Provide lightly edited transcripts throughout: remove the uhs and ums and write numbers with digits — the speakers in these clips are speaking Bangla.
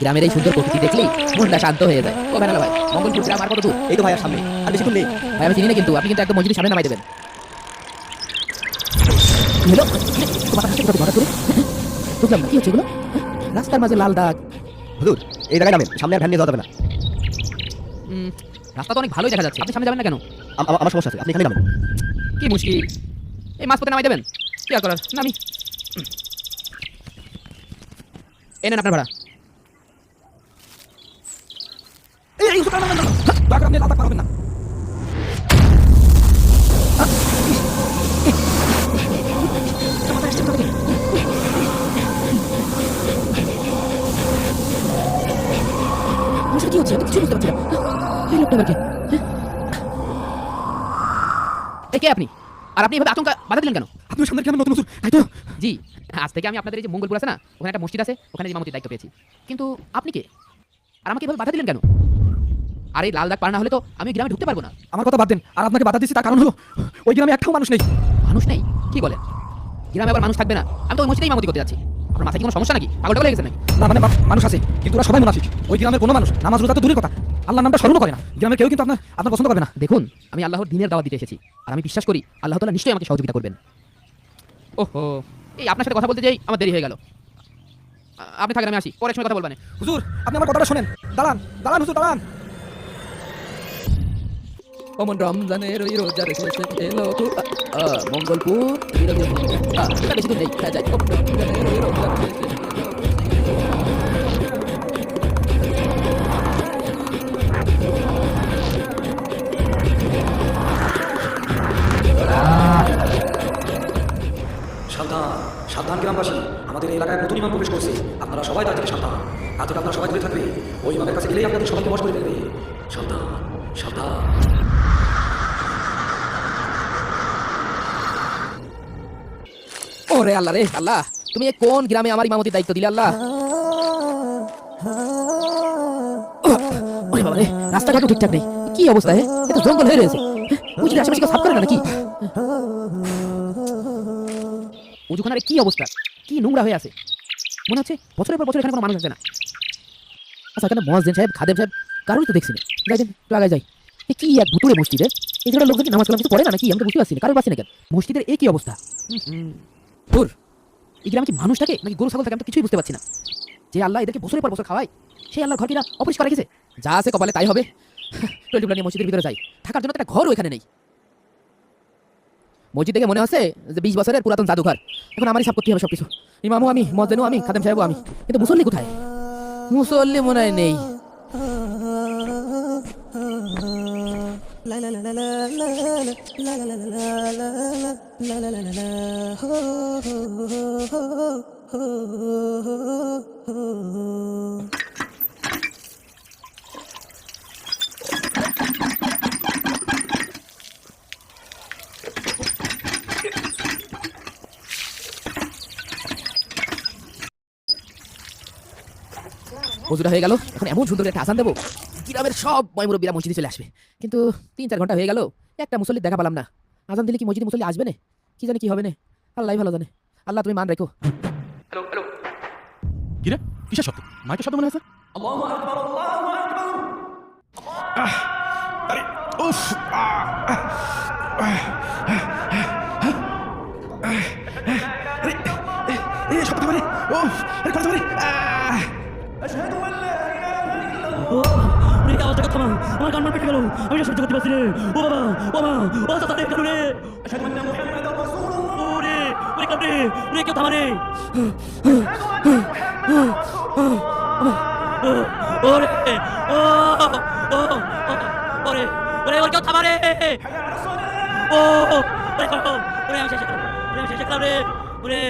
গ্রামের এই সুন্দর প্রকৃতি দেখলেই মনটা শান্ত হয়ে যায়। ও ভ্যানালা ভাই, মঙ্গলপুর গ্রাম আর কত দূর? এই তো ভাই, আর সামনে, আর বেশিক্ষণ নেই। ভাই আমি চিনি না, কিন্তু আপনি কিন্তু একদম মসজিদের সামনে নামাই দেবেন। কি হলো? তোমার হাতে কোথায় হঠাৎ করে? বুঝলাম না, কি হচ্ছে এগুলো? রাস্তার মাঝে লাল দাগ। হুজুর, এই জায়গায় নামেন, সামনে আর ভ্যান নিয়ে যাওয়া যাবে না। রাস্তা তো অনেক ভালোই দেখা যাচ্ছে, আপনি সামনে যাবেন না কেন? আমার সমস্যা আছে, আপনি এখানে নামেন। কি মুশকিল, এই মাঝপথে নামাই দেবেন? কি আর করার, নামি। এই নেন আপনার ভাড়া। এই হুজুর, না, দয়া করে আপনি লাল দাগ পার হবেন না। মুশকিল কি হচ্ছে, আমি কিছু বুঝতে পারছি না। এই লোকটা আবার কে? এই কে আপনি? আর আপনি এভাবে আচমকা বাধা দিলেন কেন? আপনার সামনে কেন নতুন হুজুর, তাই তো? জি, আজ থেকে আমি আপনাদের এই যে মঙ্গলপুর আছে না, ওখানে একটা মসজিদ আছে, ওখানে ইমামতির দায়িত্ব পেয়েছি। কিন্তু আপনি কে? আর আমাকে এভাবে বাধা দিলেন কেন? আর এই লাল দাগ পার না হলে তো আমি গ্রামে ঢুকতে পারবো না। আমার কথা বাদ দেন, আর আপনাকে বাধা দিচ্ছি তার কারণ হলো ওই গ্রামে একটাও মানুষ নেই। মানুষ নেই? কি বলেন? গ্রামে আবার মানুষ থাকবে না? আমি তো ওই মসজিদেই ইমামতি করতে যাচ্ছি। আপনার মাথায় কি কোনো সমস্যা নাকি? পাগল টাগল হয়ে গেছে নাকি? না মানে মানুষ আছে, কিন্তু ওরা সবাই মুনাফিক। ওই গ্রামের কোনো মানুষ নামাজ রোজা তো দূরের কথা, আল্লাহর নামটা স্মরণও করে না। গ্রামের কেউ কিন্তু আপনার পছন্দ করবে না। দেখুন, আমি আল্লাহর দ্বীনের দাওয়াত দিতে এসেছি, আর আমি বিশ্বাস করি আল্লাহ তাআলা নিশ্চয়ই আমাকে সহযোগিতা করবেন। ওহো, এই আপনার সাথে কথা বলতে যাই আমার দেরি হয়ে গেল। আপনি থাকেন, আমি আসি, পরে এক সময় কথা বলবেন। হুজুর, আপনি আমার কথাটা শোনেন। দাঁড়ান দাঁড়ান হুজুর, দাঁড়ান। অমন রমজানের ওই রোজার শেষে এলো মঙ্গলপুর বেশি দূর নেই, যাই। রমজানের ওই রোজার শেষে সাবধান সাবধান গ্রামবাসী, আমাদের এই এলাকায় নতুন ইমাম প্রবেশ করছে। আপনারা সবাই তার থেকে সাবধান, তার থেকে আপনারা সবাই দূরে থাকবে। ওই ইমামের কাছে গেলেই আপনাদের সবাইকে বশ করে ফেলবে। সাবধান সাবধান। ওরে আল্লাহ রে আল্লাহ, তুমি কোন গ্রামে আমার ইমামতির দায়িত্ব দিলে আল্লাহ? ওরে বাবা রে, রাস্তাঘাটও ঠিকঠাক নেই, কি অবস্থা? এত জঙ্গল হয়ে রয়েছে। উজুর আশেপাশে কেউ সাফ করে না নাকি? উজুখানার কি অবস্থা, কি নোংরা হয়ে আছে। মনে হচ্ছে বছরের পর বছর এখানে কোনো মানুষ আসে না। আচ্ছা, এখানে মুয়াজ্জিন সাহেব, খাদেম সাহেব কারোই তো দেখছি না। যাই দিন, একটু আগে যাই। কি এক ভুতুড়ে মসজিদে এই ধরনের লোকজন নামাজ কালাম কিছু পড়ে না নাকি? আমি তো বুঝতে পারছি না, কারোর পাচ্ছি না কেন মসজিদের এই কি অবস্থা। ধুর, এই গ্রামে কি মানুষ থাকে নাকি গরু ছাগল থাকে, আমি তো কিছুই বুঝতে পারছি না। যে আল্লাহ এদেরকে বছরের পর বছর খাওয়ায়, সেই আল্লাহর ঘর কিনা অপরিষ্কার রেখেছে। যা আছে কপালে তাই হবে। টুলটুপলা নিয়ে মসজিদের ভিতরে যাই, থাকার জন্য একটা ঘরও এখানে নেই। মসজিদ দেখে মনে হচ্ছে যে 20 বছরের পুরাতন জাদুঘর। এখন আমারই সব করতে হবে সবকিছু। ইমামও আমি, মুয়াজ্জিনও আমি, খাদেম সাহেবও আমি, কিন্তু মুসল্লি কোথায়? মুসল্লি মনে হয় নেই। ওজুরা হয়ে গেল, এখন এমন সুন্দর একটা আজান দেবো, গ্রামের সব ময়মুরব্বীরা মসজিদে চলে আসবে। কিন্তু 3-4 ঘন্টা হয়ে গেল, একটা মুসল্লি দেখা পেলাম না। আজান দিলে কি মসজিদে মুসল্লি আসবে না? কি জানি কি হবে না, আল্লাহ ভালো জানে। আল্লাহ তুমি মান রেখো। হ্যালো হ্যালো, কি রে, কিসের শব্দ? মাইকের শব্দ মনে হচ্ছে। আল্লাহু আকবার, আল্লাহু আকবার। আরে উফ, এই শব্দ মানে উফ, আরে কথা মানে আশহাদু আল লা ইলাহা ইল্লাল্লাহ। আওয়াজটা থামা, আমার কান পেটে গেল, আমি সহ্য করতে পারছি না। ও বাবা, ও মা, ও তাতে কারণে আশহাদু আন্না মুহাম্মাদার রাসূলুল্লাহ। ওরে ওরে কাপড়ে, ওরে কেউ থামা রে। ওরে ও ও ওরে ওরে ওরে কেউ থামা রে। ও ওরে করো, ওরে আমি শেষ করব, ওরে আমি শেষ করব রে। ওরে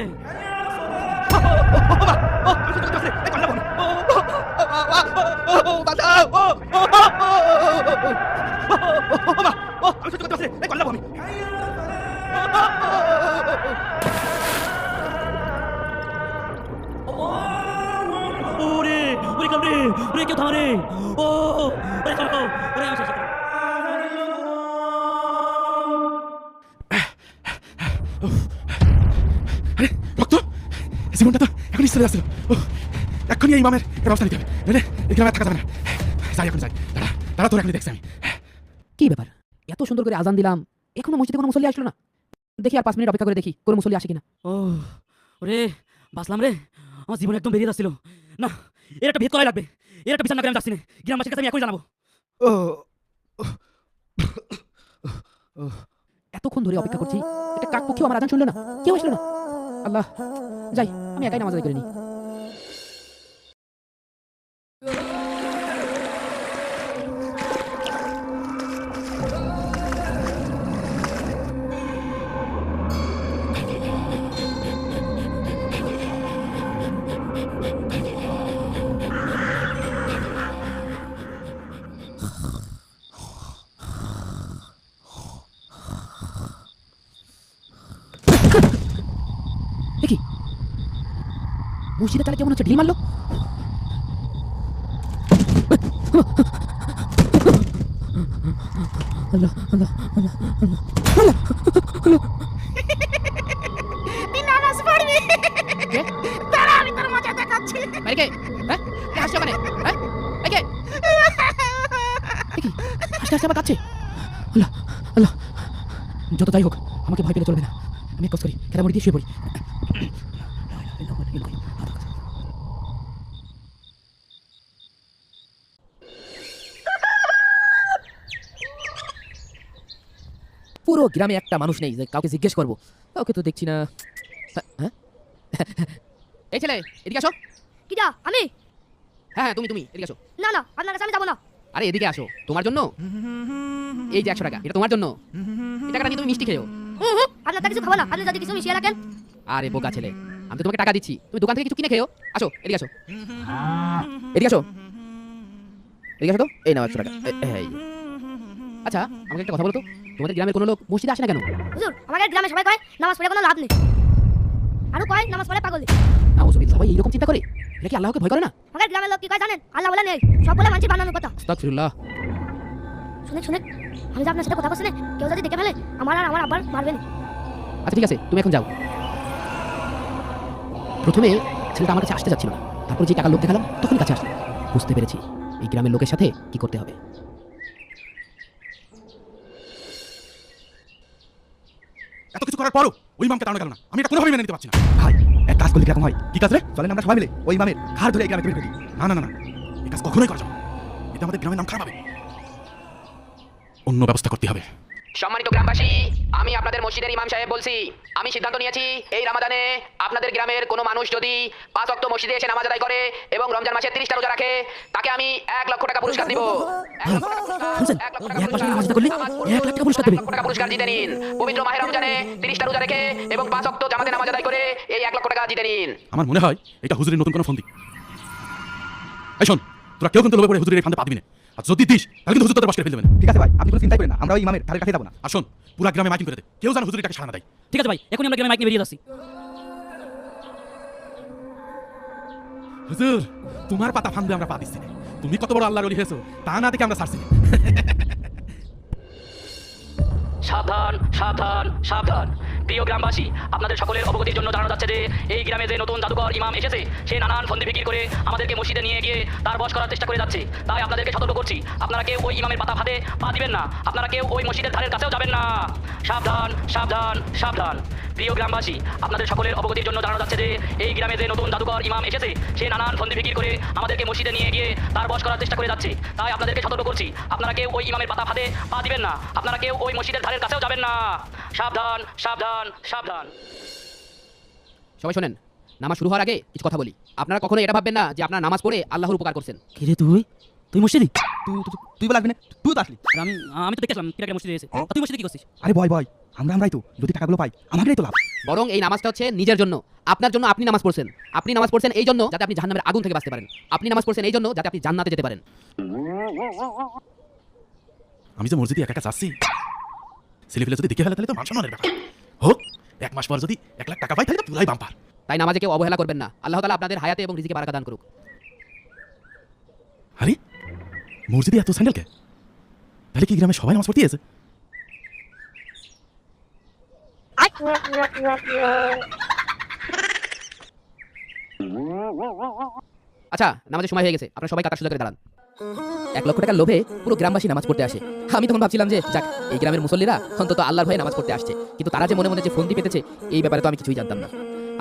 ওরে ওরে কামড়ে, ওরে কেউ থামা রে। ও ওরে করো, ওরে আমি শেষ করব। জীবনটা তো এখন চলে যাচ্ছে। এক্ষুনি এই ইমামের এর ব্যবস্থা নিতে হবে, নইলে এই গ্রামে আর থাকা যাবে না। যাই এখন যাই, দাঁড়া দাঁড়া, তোর এখনই দেখছি আমি। কি ব্যাপার, এত সুন্দর করে আজান দিলাম, এখনো মসজিদে কোনো মুসল্লি আসলো না। দেখি আর 5 মিনিট অপেক্ষা করে দেখি কোনো মুসল্লি আসে কিনা। ও ওরে বাঁচলাম রে, আমার জীবন একদম বেরিয়ে যাচ্ছিল না। এর একটা ভেদ করাই লাগবে, এর একটা বিচার না করে আমি যাচ্ছি না। গ্রামবাসীর কাছে আমি এখনই জানাবো। ও এতক্ষণ ধরে অপেক্ষা করছি, একটা কাক পক্ষী আমার আজান শুনলো না, কেউ আসলো না। আল্লাহ, যাই আমি একাই নামাজ আদায় করে নিই। দেখি মসজিদে তাহলে কেমন হচ্ছে, ঢিল মারলো। আল্লাহ, আল্লাহ, আল্লাহ, আল্লাহ, আল্লাহ, আল্লাহ। তুই নামাজ পড়বি? কে? দাঁড়া, আমি তোর মজা দেখাচ্ছি। বাইরে কে? হ্যাঁ? কে হাসছে ওখানে? হ্যাঁ? এই কে? এ কি? হাসতে হাসতে আবার কাঁদছে। আল্লাহ, আল্লাহ। যত যাই হোক, আমাকে ভয় পেলে চলবে না। আমি এক কাজ করি, খেলামুড়ি দিয়ে শুয়ে পড়ি। পুরো গ্রামে একটা মানুষ নেই যে কাউকে জিজ্ঞেস করবো, কাউকে তো দেখছি না। হ্যাঁ? এই ছেলে, এদিকে আসো। কিডা? আমি? হ্যাঁ, তুমি তুমি এদিকে আসো। না না, আপনার কাছে আমি যাবো না। আরে এদিকে আসো, তোমার জন্য এই যে 100 টাকা, এটা তোমার জন্য। এই টাকাটা নিয়ে তুমি মিষ্টি খেও। আপনার তো কিছু খাবো না, আপনি যদি কিছু মিশিয়ে রাখেন। আরে বোকা ছেলে, আমি তো তোমাকে টাকা দিচ্ছি, তুমি দোকান থেকে কিছু কিনে খেও। আসো এদিকে আসো, এদিকে আসো, এদিকে আসো তো। এই নাও 100 টাকা। এই। আচ্ছা, আমাকে একটা কথা বলো তো, তোমাদের গ্রামের কোনো লোক মসজিদে আসে না কেন? হুজুর, আমাদের গ্রামে সবাই কয় নামাজ পড়ে কোনো লাভ নেই, আরো কয় নামাজ পড়ে পাগল। নাউজুবিল্লাহ, সবাই এইরকম চিন্তা করে? এটা কি আল্লাহকে ভয় করে না? আমাদের গ্রামের লোক কি কয় জানেন? আল্লাহ বলে নেই, সব বলে মানছি বানানোর কথা। আস্তাগফিরুল্লাহ। শুনে শুনে আমি যে আপনার সাথে কথা বলছি না, কেউ যদি দেখে ফেলে আমার আর আমার আব্বার মারবে না। আচ্ছা ঠিক আছে, তুমি এখন যাও। প্রথমে ছেলেটা আমার কাছে আসতে যাচ্ছিল না, তারপর যে টাকার লোক দেখালাম তখন কাছে আসলো। বুঝতে পেরেছি এই গ্রামের লোকের সাথে কি করতে হবে। এত কিছু করার পরও ওই ইমামকে তাড়ানো গেল না, আমি এটা কোনোভাবেই মেনে নিতে পারছি না। ভাই, এক কাজ করলে কিরকম হয়? কি কাজ রে? চলেন আমরা সবাই মিলে ওই ইমামের ঘাড় ধরে এই গ্রামে বের করি। না না না না, এই কাজ কখনোই করা যাবে না, এতে আমাদের গ্রামের নাম খারাপ হবে। অন্য ব্যবস্থা করতে হবে। সম্মানিত গ্রামবাসী, আমি আপনাদের মসজিদের ইমাম সাহেব বলছি। আমি সিদ্ধান্ত নিয়েছি এই রমাদানে আপনাদের গ্রামের কোনো মানুষ যদি 5 ওয়াক্ত মসজিদে এসে নামাজ আদায় করে এবং রমজান মাসে 30টা রোজা রাখে, তাকে আমি 1 লক্ষ টাকা পুরস্কার দিব। 1 লক্ষ টাকা পুরস্কার, 1 লক্ষ টাকা এক মাসে নামাজ আদায় করলে 1 লাখ টাকা পুরস্কার দেবে। 1 লক্ষ টাকা পুরস্কার জিতে নিন। পবিত্র মাহে রমজানে 30টা রোজা রেখে এবং 5 ওয়াক্ত জামাতে নামাজ আদায় করে এই 1 লক্ষ টাকা জিতে নিন। আমার মনে হয় এটা হুজুরের নতুন কোনো ফন্দি। এই শোন, তোরা কেউ কিন্তু লোভে পড়ে হুজুরের এই ফান্দে পা দিবি না, আর যদি দিস তাহলে কিন্তু হুজুর তোদের বাস করে ফেলে দেবেন। ঠিক আছে ভাই, আপনি কোনো চিন্তাই করেন না, আমরা ওই ইমামের ধারে কাছে যাবো না। আর শোন, পুরা গ্রামে মাইকিং করে দে, কেউ যেন হুজুরের টাকা সাড়া না দেয়। ঠিক আছে ভাই, এখনই আমরা গ্রামে মাইক নিয়ে বেরিয়ে যাচ্ছি। হুজুর, তোমার পাতা ফান্দে আমরা পা দিচ্ছি না, তুমি কত বড় আল্লাহর ওলি হয়েছো তা না দেখে আমরা ছাড়ছি না। সাবধান সাবধান সাবধান। প্রিয় গ্রামবাসী, আপনাদের সকলের অবগতির জন্য জানানো যাচ্ছে যে এই গ্রামে যে নতুন জাদুকর ইমাম এসেছে, সে নানান ফন্দি ফিকির করে আমাদেরকে মসজিদে নিয়ে গিয়ে তার বশ করার চেষ্টা করে যাচ্ছে। তাই আপনাদেরকে সতর্ক করছি, আপনারা কেউ ওই ইমামের পাতা ফাঁদে পা দিবেন না, আপনারা কেউ ওই মসজিদের ধারের কাছেও যাবেন না। সাবধান সাবধান সাবধান। প্রিয় গ্রামবাসী, আপনাদের সকলের অবগতির জন্য জানানো যাচ্ছে যে এই গ্রামে যে নতুন জাদুকর ইমাম এসেছে, সে নানান ফন্দি ফিকির করে আমাদেরকে মসজিদে নিয়ে গিয়ে তার বশ করার চেষ্টা করে যাচ্ছে। তাই আপনাদেরকে সতর্ক করছি, আপনারা কেউ ওই ইমামের পাতা ফাঁদে পা দিবেন না, আপনারা কেউ ওই মসজিদের ধারের কাছেও যাবেন না। সাবধান সাবধান সাবধান। সবাই শোনেন, নামাজ শুরু হওয়ার আগে কিছু কথা বলি। আপনারা কখনো এটা ভাববেন না যে আপনারা নামাজ পড়ে আল্লাহর উপকার করছেন। কিরে তুই মসজিদে? তুই বলে আসবি না, তুই তো আসলি। আমি তো দেখেছিলাম কিরা মসজিদে এসে। তুই মসজিদে কি করছিস? আরে ভয় ভয়, আমরাই তো যদি টাকাগুলো পাই আমাদেরই তো লাভ। বরং এই নামাজটা হচ্ছে নিজের জন্য, আপনার জন্য। আপনি নামাজ পড়ছেন, আপনি নামাজ পড়ছেন এই জন্য যাতে আপনি জাহান্নামের আগুন থেকে বাঁচতে পারেন। আপনি নামাজ পড়ছেন এই জন্য যাতে আপনি জান্নাতে যেতে পারেন। আমি যে মসজিদে একা একা যাচ্ছি, ছেলেপেলে যদি দেখে ফেলে তাহলে তো মান সম্মানের ব্যাপার। হোক, 1 মাস পর যদি 1 লাখ টাকা পাই তাহলে তো তুলাই বাম্পার। তাই নামাজে কেউ অবহেলা করবেন না। আল্লাহ তাআলা আপনাদের হায়াতে এবং রিজিকে বারাকা দান করুক। আরে মসজিদে এত স্যান্ডেল কে? তাহলে কি গ্রামে সবাই নামাজ পড়তে এসে? আচ্ছা, নামাজের সময় হয়ে গেছে, আপনারা সবাই কাতার সোজা করে দাঁড়ান। 1 লক্ষ টাকার লোভে পুরো গ্রামবাসী নামাজ পড়তে আসে। আমি তখন ভাবছিলাম যে যাক, এই গ্রামের মুসল্লিরা অন্তত আল্লাহর ভয়ে নামাজ পড়তে আসছে, কিন্তু তারা যে মনে মনে যে ফন্দি পেতেছে এই ব্যাপারে তো আমি কিছুই জানতাম না।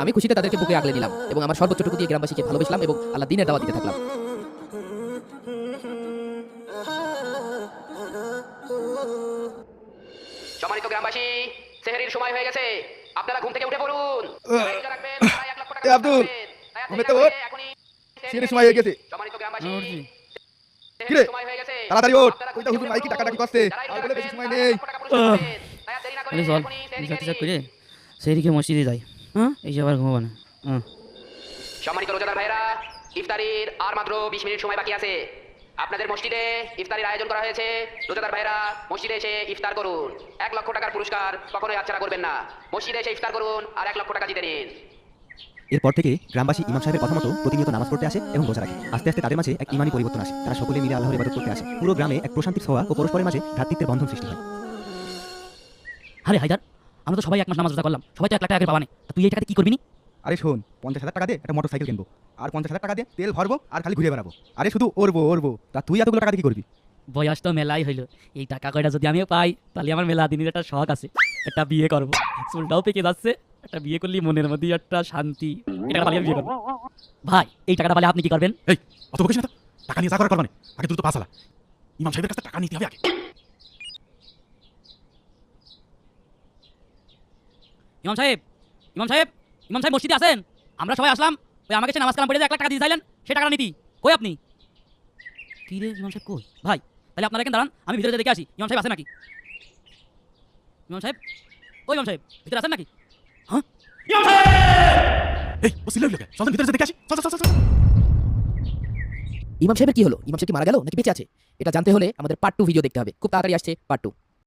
আমি খুশিতে তাদেরকে বুকে আগলে নিলাম এবং আমার সর্বোচ্চটুকু দিয়ে গ্রামবাসীকে ভালোবাসলাম এবং আল্লাহ দিনের দাওয়াত দিতে থাকলাম। সম্মানিত গ্রামবাসী, সেহরির সময় হয়ে গেছে, আপনারা ঘুম থেকে উঠে পড়ুন। এ আব্দুল, ঘুমেতে ওঠ। সেহরির সময় হয়ে গেছে। সম্মানিত গ্রামবাসী, কিরে, সময় হয়ে গেছে, তাড়াতাড়ি ওঠ। ওই তো হুজুর মাইকি টাকাটাকি করছে, আর বলে বেশি সময় নেই। চল হিসাব করে সেদিকে মসজিদে যাই। হ্যাঁ, এই যে আবার ঘুমাবো না। হ্যাঁ, সম্মানিত রোজাদার ভাইরা, ইফতারির আর মাত্র 20 মিনিট সময় বাকি আছে। আপনাদের মসজিদে ইফতারির আয়োজন করা হয়েছে। রোজাদার ভাইরা, মসজিদে এসে ইফতার করুন। 1 লক্ষ টাকার পুরস্কার কখনোই হাতছাড়া করবেন না। মসজিদে এসে ইফতার করুন আর 1 লক্ষ টাকা জিতে নিন। এরপর থেকে গ্রামবাসী ইমাম সাহেবের কথা মতো প্রতিনিয়ত নামাজ পড়তে আসে এবং রোজা রাখে। আস্তে আস্তে তাদের মাঝে এক ইমানি পরিবর্তন আসে। তারা সকলে মিলে আল্লাহর ইবাদত করতে আসে। পুরো গ্রামে এক প্রশান্তির ছোঁয়া ও পরস্পরের মাঝে ভ্রাতৃত্বের বন্ধন সৃষ্টি হয়। আরে হায়দার, আমরা তো সবাই 1 মাস নামাজ রোজা করলাম, সবাই তো 1 লাখ টাকা করে পাবানে, তুই এই টাকাতে কি করবি নি? আরে শোন, 50,000 টাকা দিয়ে একটা মোটর সাইকেল কিনবো, আর 50,000 টাকা দিয়ে তেল ভরবো আর খালি ঘুরে বেড়াবো। আরে শুধু ওরবো। তা তুই এতগুলো টাকা দিয়ে কি করবি? বয়স তো মেলাই হইল, এই টাকা কয়টা যদি আমিও পাই তাহলে আমার মেলা দিনের একটা শখ আছে, একটা বিয়ে করবো। চুলটাও পেকে যাচ্ছে, একটা বিয়ে করলে মনের মধ্যে একটা শান্তি। এই টাকা পালে আমি বিয়ে করবো। ভাই, এই টাকাটা পালে আপনি কি করবেন? এই, অত বকিস না তো। টাকা নিয়ে যা করার করবা না। আগে দ্রুত পাস হালা। ইমাম সাহেবের কাছে টাকা নিতে হবে আগে। ইমাম সাহেব, ইমাম সাহেব, ইমাম সাহেব মসজিদে আছেন? আমরা সবাই আসলাম, ওই আমাকে সে নামাজ কালাম পড়ে যে 1 লাখ টাকা দিয়ে চাইলেন, সে টাকা নীতি কই আপনি? কি রে ইমাম সাহেব কই? ভাই, তাহলে আপনারা এখানে দাঁড়ান, আমি ভিতরে দেখে আসি ইমাম সাহেব আছেন নাকি। ইমাম সাহেব, ওই ইমাম সাহেব ভিতরে আছেন নাকি? হ্যাঁ, ইমাম সাহেব! এই, ও সিলেট লোকে। চল ভিতরে যেতে আসি। চল। ইমাম সাহেবের কি হলো? ইমাম সাহেব কি মারা গেল নাকি বেঁচে আছে? এটা জানতে হলে আমাদের পার্ট 2 ভিডিও দেখতে হবে। খুব তাড়াতাড়ি আসছে পার্ট 2।